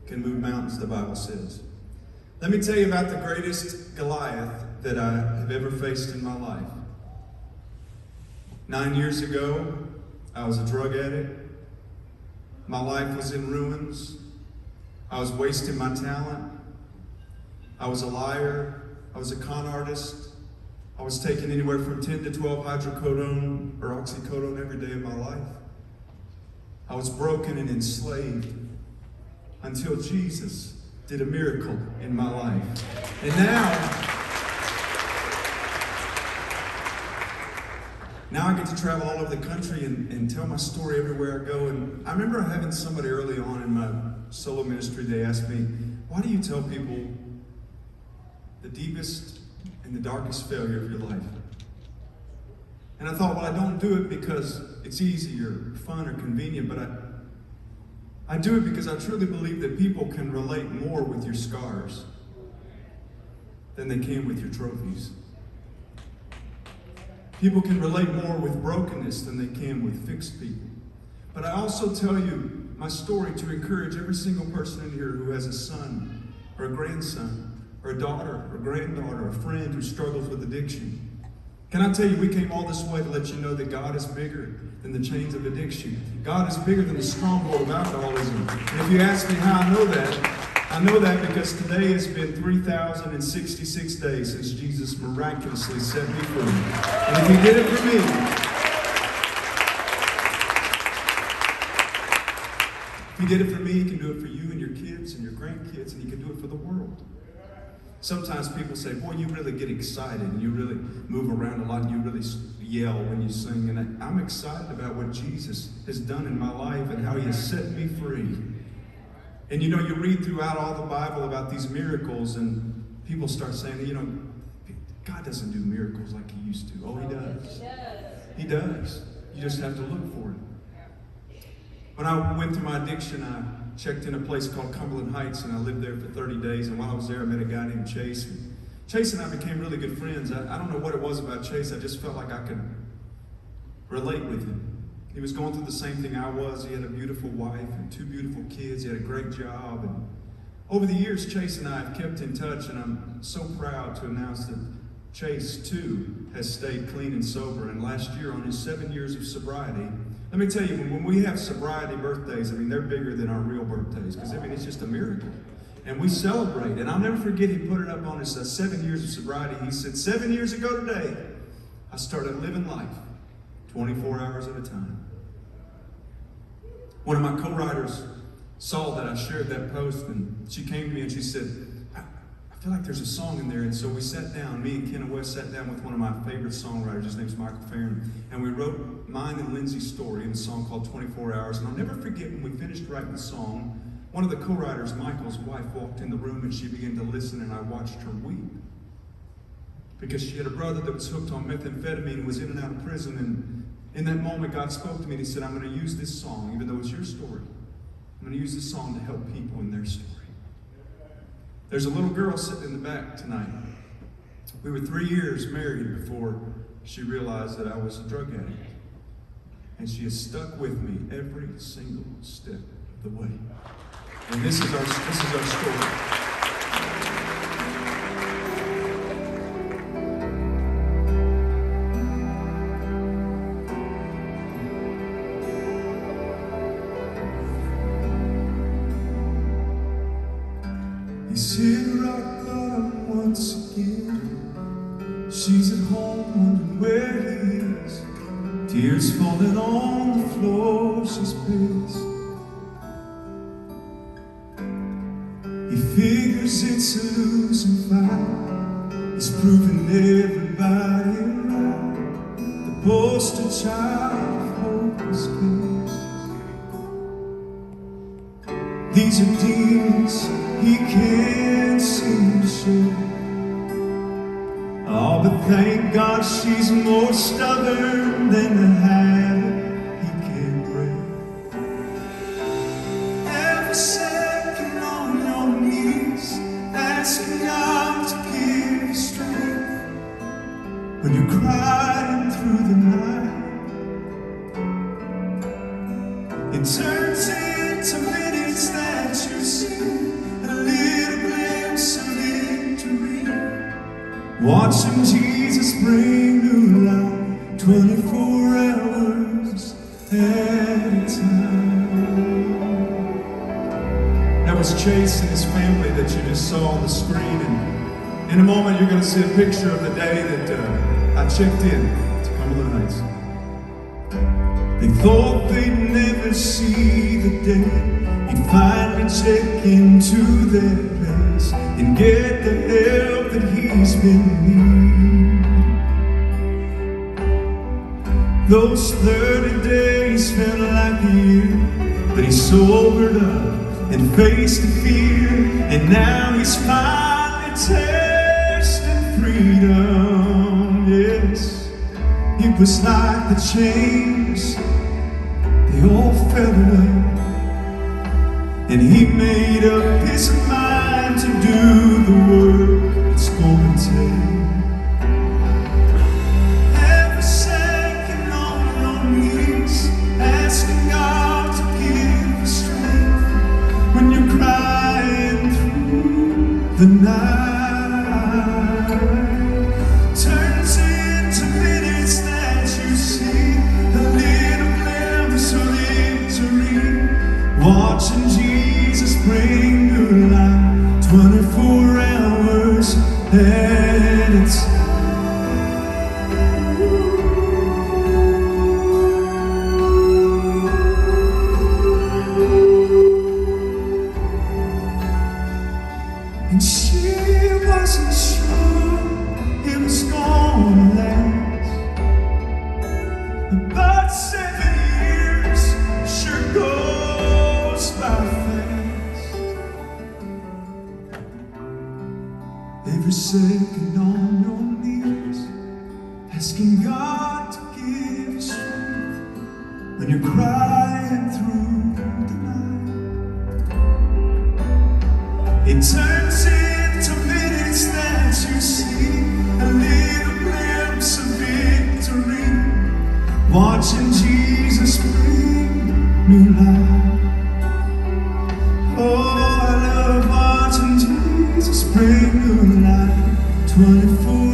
can move mountains, the Bible says. Let me tell you about the greatest Goliath that I have ever faced in my life. 9 years ago, I was a drug addict. My life was in ruins. I was wasting my talent. I was a liar. I was a con artist. I was taking anywhere from 10 to 12 hydrocodone or oxycodone every day of my life. I was broken and enslaved until Jesus did a miracle in my life. And now I get to travel all over the country and tell my story everywhere I go. And I remember having somebody early on in my solo ministry, they asked me, why do you tell people the deepest and the darkest failure of your life? And I thought, well, I don't do it because it's easy or fun or convenient, but I do it because I truly believe that people can relate more with your scars than they can with your trophies. People can relate more with brokenness than they can with fixed people. But I also tell you my story to encourage every single person in here who has a son or a grandson or a daughter or granddaughter, a friend who struggles with addiction. Can I tell you, we came all this way to let you know that God is bigger than the chains of addiction. God is bigger than the stronghold of alcoholism. And if you ask me how I know that because today has been 3,066 days since Jesus miraculously set me free. And if He did it for me, if He did it for me, He can do it for you and your kids and your grandkids, and He can do it for the world. Sometimes people say, boy, you really get excited and you really move around a lot and you really yell when you sing. And I'm excited about what Jesus has done in my life and how He has set me free. And you know, you read throughout all the Bible about these miracles and people start saying, you know, God doesn't do miracles like He used to. Oh, He does. He does. You just have to look for it. When I went through my addiction, I checked in a place called Cumberland Heights, and I lived there for 30 days. And while I was there, I met a guy named Chase. And Chase and I became really good friends. I don't know what it was about Chase. I just felt like I could relate with him. He was going through the same thing I was. He had a beautiful wife and 2 beautiful kids. He had a great job. And over the years, Chase and I have kept in touch, and I'm so proud to announce that Chase, too, has stayed clean and sober. And last year, on his 7 years of sobriety, let me tell you, when we have sobriety birthdays, I mean, they're bigger than our real birthdays, because, I mean, it's just a miracle. And we celebrate. And I'll never forget, he put it up on his 7 years of sobriety. He said, 7 years ago today, I started living life 24 hours at a time. One of my co-writers saw that I shared that post, and she came to me and she said, I feel like there's a song in there. And so we sat down, me and Kenna West sat down with one of my favorite songwriters. His name's Michael Farron. And we wrote mine and Lindsay's story in a song called 24 Hours. And I'll never forget, when we finished writing the song, one of the co-writers, Michael's wife, walked in the room and she began to listen, and I watched her weep. Because she had a brother that was hooked on methamphetamine and was in and out of prison. And in that moment, God spoke to me and He said, I'm going to use this song, even though it's your story. I'm going to use this song to help people in their story. There's a little girl sitting in the back tonight. We were 3 years married before she realized that I was a drug addict. And she has stuck with me every single step of the way. And this is our story. He's hit rock bottom once again. She's at home wondering where he is. Tears falling on the floor, she's pissed. He figures it's a losing fight. He's proving everybody wrong. The poster child of hopeless case. These are demons he can't seem to shake. Oh, but thank God she's more stubborn than the habit he can't break. Every second on your knees, asking God to give you strength. When you're crying through the night, it turns into minutes that you see. watching Jesus bring new life 24 hours at a time. That was Chase and his family that you just saw on the screen, and in a moment you're going to see a picture of the day that I checked in to Cumberland Heights. They thought they'd never see the day he'd finally check into their place and get the help that he's been needing. Those 30 days felt like a year, but he sobered up and faced the fear, and now he's finally tasted freedom. Yes, it was like the chains, they all fell away, and he made up his mind to do the work it's gonna take. Every second on your knees, asking God to give you strength when you're crying through the night. Turns into minutes that you see, a little glimpse of victory, watching Jesus bring new life 24 hours at a time. And she wasn't sure it was gonna last. About 7 years sure goes by fast. Every second on your knees, asking God to give you strength when you're crying through the night. It turns into minutes that you see, a little glimpse of victory, watching Jesus bring new life. Oh, I love watching Jesus bring new life 24